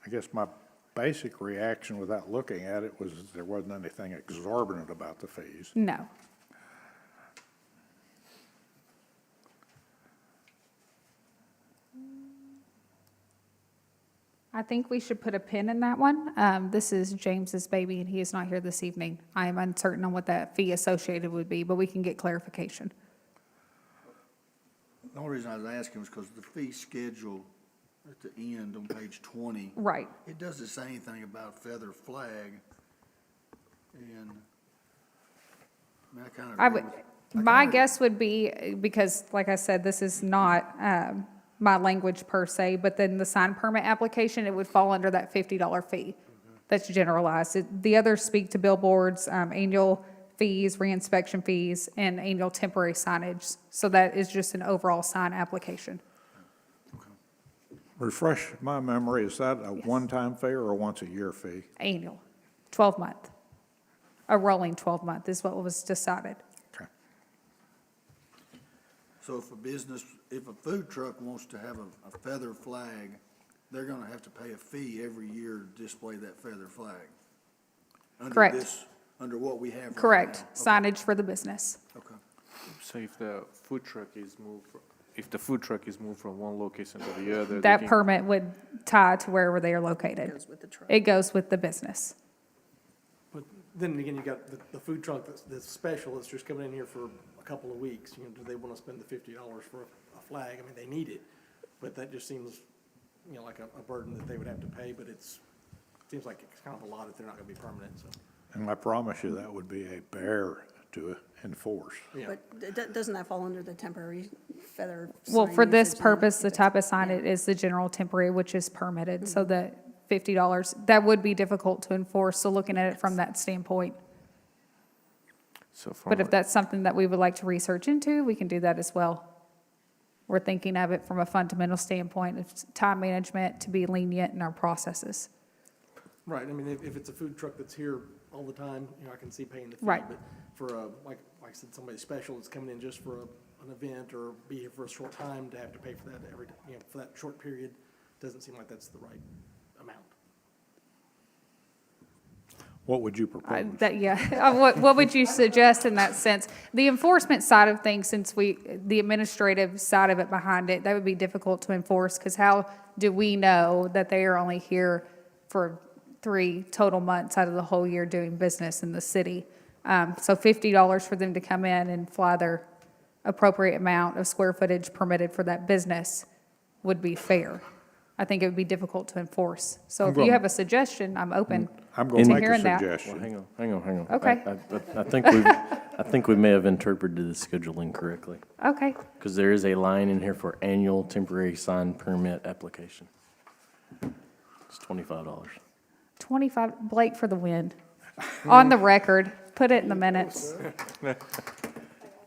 I guess my basic reaction without looking at it was there wasn't anything exorbitant about the fees. No. I think we should put a pin in that one. This is James's baby, and he is not here this evening. I am uncertain on what that fee associated would be, but we can get clarification. The only reason I was asking was because the fee schedule at the end on page 20, Right. it doesn't say anything about feather flag. And I mean, I kind of. I would, my guess would be, because like I said, this is not my language per se, but then the sign permit application, it would fall under that $50 fee. That's generalized. The others speak to billboards, annual fees, reinspection fees, and annual temporary signage. So that is just an overall sign application. Refresh my memory, is that a one-time fee or a once-a-year fee? Annual, 12-month. A rolling 12-month is what was decided. Okay. So if a food truck wants to have a feather flag, they're gonna have to pay a fee every year to display that feather flag? Correct. Under what we have right Correct. now? Signage for the business. Okay. So if the food truck is moved from one location to the other, That permit would tie to wherever they are located. Goes with the truck. It goes with the business. But then again, you got the food truck that's special, that's just coming in here for a couple of weeks. You know, do they want to spend the $50 for a flag? I mean, they need it, but that just seems, you know, like a burden that they would have to pay, but seems like it's kind of a lot if they're not going to be permanent, so. And I promise you, that would be a bear to enforce. Yeah. But doesn't that fall under the temporary feather? Well, sign for this usage? purpose, the If it's- type of sign it is the general temporary, which is permitted. So the $50, that would be difficult to enforce. So looking at it from that standpoint. so But if that's something that we would like to research into, we can do that as well. We're thinking of it from a fundamental standpoint of time management to be lenient in our processes. Right, I mean, if it's a food truck that's here all the time, you know, I can see paying the fee. Right. But for like I said, somebody special that's coming in just for an event or be here for a short time to have to pay for that for that short period, doesn't seem like that's the right amount. What would you propose? What would you suggest in that sense? The enforcement side of things, since the administrative side of it behind it, that would be difficult to enforce, because how do we know that they are only here for 3 total months out of the whole year doing business in the city? So $50 for them to come in and fly their appropriate amount of square footage permitted for that business would be fair. I think it would be difficult to enforce. So if you have a suggestion, I'm open I'm to going to make a hearing that. Well, suggestion. hang on. Okay. I think we may have interpreted the schedule incorrectly, Okay, because there is a line in here for annual temporary sign permit application. It's $25. 25, Blake for the win. On the record, put it in the minutes.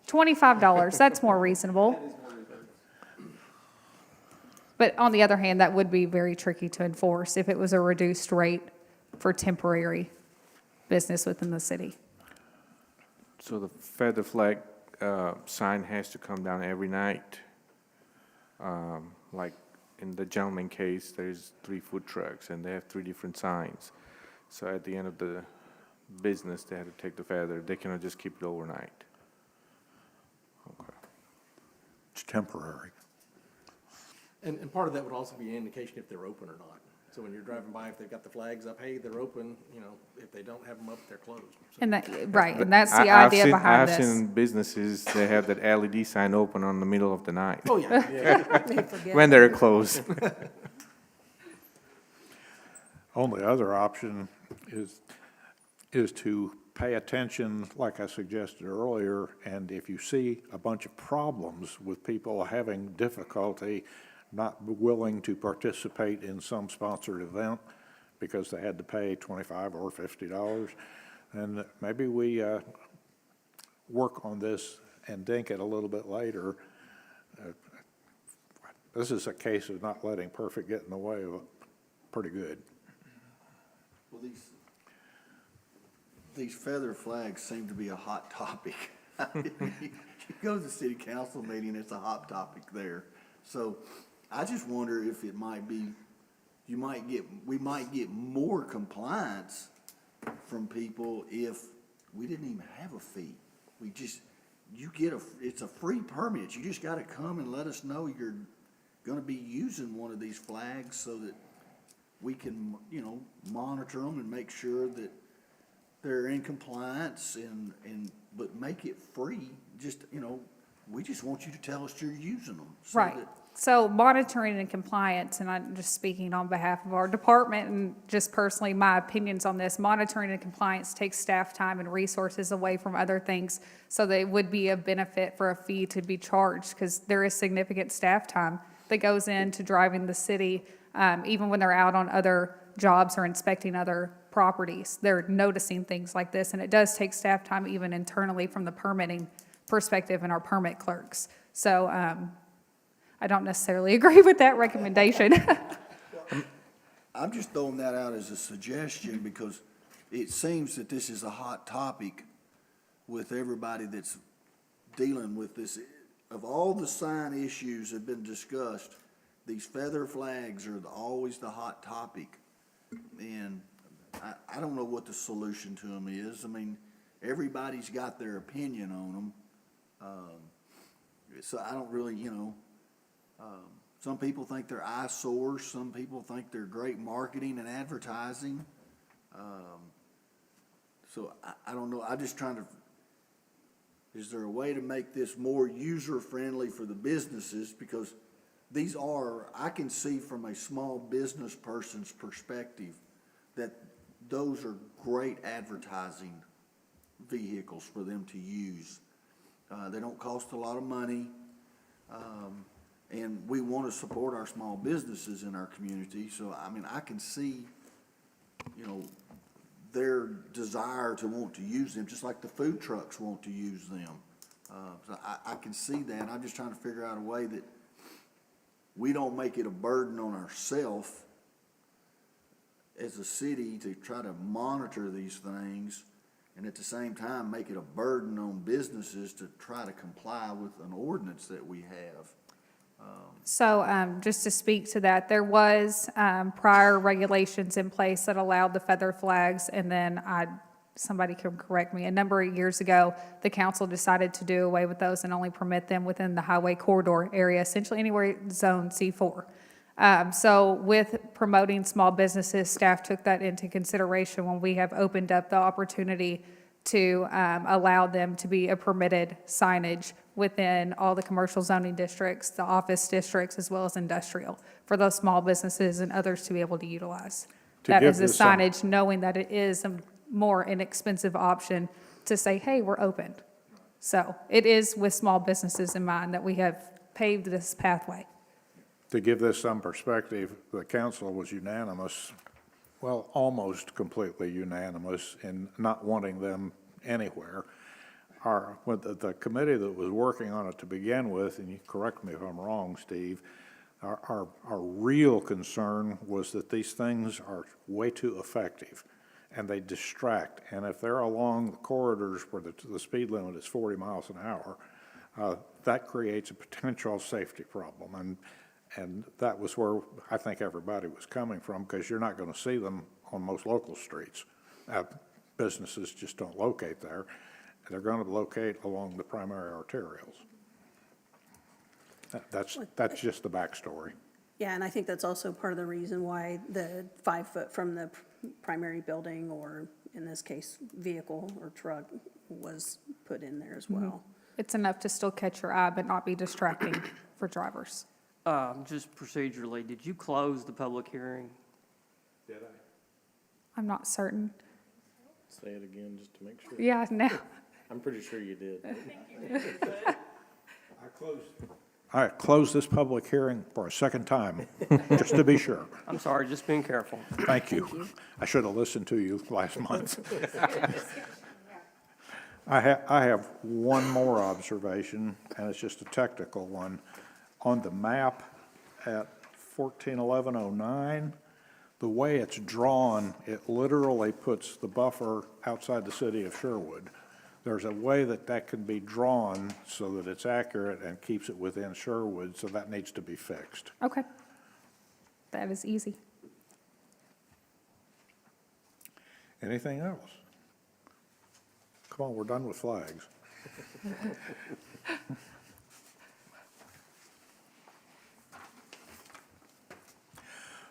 $25, that's more reasonable. But on the other hand, that would be very tricky to enforce if it was a reduced rate for temporary business within the city. So the feather flag sign has to come down every night. Like in the gentleman case, there's 3 food trucks and they have 3 different signs. So at the end of the business, they have to take the feather. They cannot just keep it overnight. Okay. It's temporary. And part of that would also be an indication if they're open or not. So when you're driving by, if they've got the flags up, hey, they're open, you know, if they don't have them up, they're closed. So- And that, right, and that's the I've idea seen- behind I've this. seen businesses, they have that LED sign open on the middle of the night Oh, yeah, yeah. They forget. when they're closed. Only other option is to pay attention, like I suggested earlier, and if you see a bunch of problems with people having difficulty, not willing to participate in some sponsored event because they had to pay $25 or $50, and maybe we work on this and dink it a little bit later. This is a case of not letting perfect get in the way of pretty good. Well, these feather flags seem to be a hot topic. You go to the city council meeting, it's a hot topic there. So I just wonder if it might be, we might get more compliance from people if we didn't even have a fee. We just, it's a free permit. You just gotta come and let us know you're gonna be using one of these flags so that we can, you know, monitor them and make sure that they're in compliance but make it free. Just, you know, we just want you to tell us you're using them. So Right. that- So monitoring and compliance, and I'm just speaking on behalf of our department and just personally, my opinions on this, monitoring and compliance takes staff time and resources away from other things. So that it would be a benefit for a fee to be charged because there is significant staff time that goes into driving the city, even when they're out on other jobs or inspecting other properties. They're noticing things like this, and it does take staff time even internally from the permitting perspective and our permit clerks. So, I don't necessarily agree with that recommendation. I'm just throwing that out as a suggestion because it seems that this is a hot topic with everybody that's dealing with this. Of all the sign issues that have been discussed, these feather flags are always the hot topic. And I don't know what the solution to them is. I mean, everybody's got their opinion on them. So I don't really, you know, some people think they're eyesores. Some people think they're great marketing and advertising. So I don't know. I'm just trying to, is there a way to make this more user-friendly for the businesses? Because these are, I can see from a small business person's perspective that those are great advertising vehicles for them to use. They don't cost a lot of money. And we want to support our small businesses in our community. So, I mean, I can see, you know, their desire to want to use them, just like the food trucks want to use them. So I can see that. I'm just trying to figure out a way that we don't make it a burden on ourselves as a city to try to monitor these things, and at the same time make it a burden on businesses to try to comply with an ordinance that we have. So just to speak to that, there was prior regulations in place that allowed the feather flags, and then somebody can correct me, a number of years ago, the council decided to do away with those and only permit them within the highway corridor area, essentially anywhere zone C4. So with promoting small businesses, staff took that into consideration when we have opened up the opportunity to allow them to be a permitted signage within all the commercial zoning districts, the office districts, as well as industrial, for those small businesses and others to be able to utilize. That give is the this some- signage, knowing that it is a more inexpensive option to say, hey, we're open. So it is with small businesses in mind that we have paved this pathway. To give this some perspective, the council was unanimous, well, almost completely unanimous in not wanting them anywhere. with the committee that was working on it to begin with, and you correct me if I'm wrong, Steve, our real concern was that these things are way too effective, and they distract. And if they're along the corridors where the speed limit is 40 miles an hour, that creates a potential safety problem. And that was where I think everybody was coming from, because you're not going to see them on most local streets. Businesses just don't locate there. They're going to locate along the primary arterials. That's just the backstory. Yeah, and I think that's also part of the reason why the 5 foot from the primary building, or in this case, vehicle or truck, was put in there as well. It's enough to still catch your eye, but not be distracting for drivers. Just procedurally, did you close the public hearing? I'm not certain. Say it again just to make sure. Yeah, no. I'm pretty sure you did. I closed this public hearing for a second time, just to be sure. I'm sorry, just being careful. Thank you. I should have listened to you last month. I have one more observation, and it's just a technical one. On the map at 141109, the way it's drawn, it literally puts the buffer outside the city of Sherwood. There's a way that can be drawn so that it's accurate and keeps it within Sherwood, so that needs to be fixed. Okay. That is easy. Anything else? Come on, we're done with flags.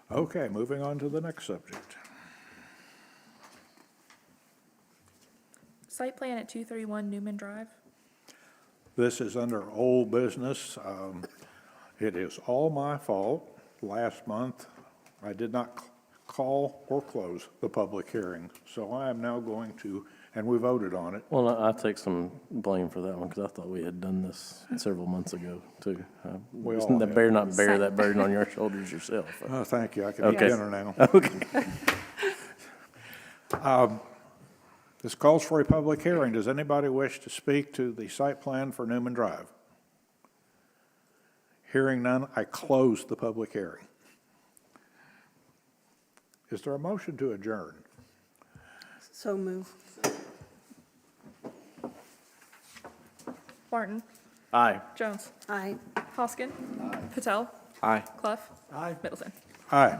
Okay, moving on to the next subject. Site plan at 231 Newman Drive. This is under old business. It is all my fault. Last month, I did not call or close the public hearing, so I am now going to, and we voted on it. Well, I take some blame for that one, because I thought we had done this several months ago, too. We Just all have. better not bear that burden on your shoulders yourself. Oh, thank you. I can eat Okay. dinner now. Okay. This calls for a public hearing. Does anybody wish to speak to the site plan for Newman Drive? Hearing none, I close the public hearing. Is there a motion to adjourn? So move. Martin. Aye. Jones. Aye. Hoskin. Patel. Aye. Clough. Aye. Middleton. Aye.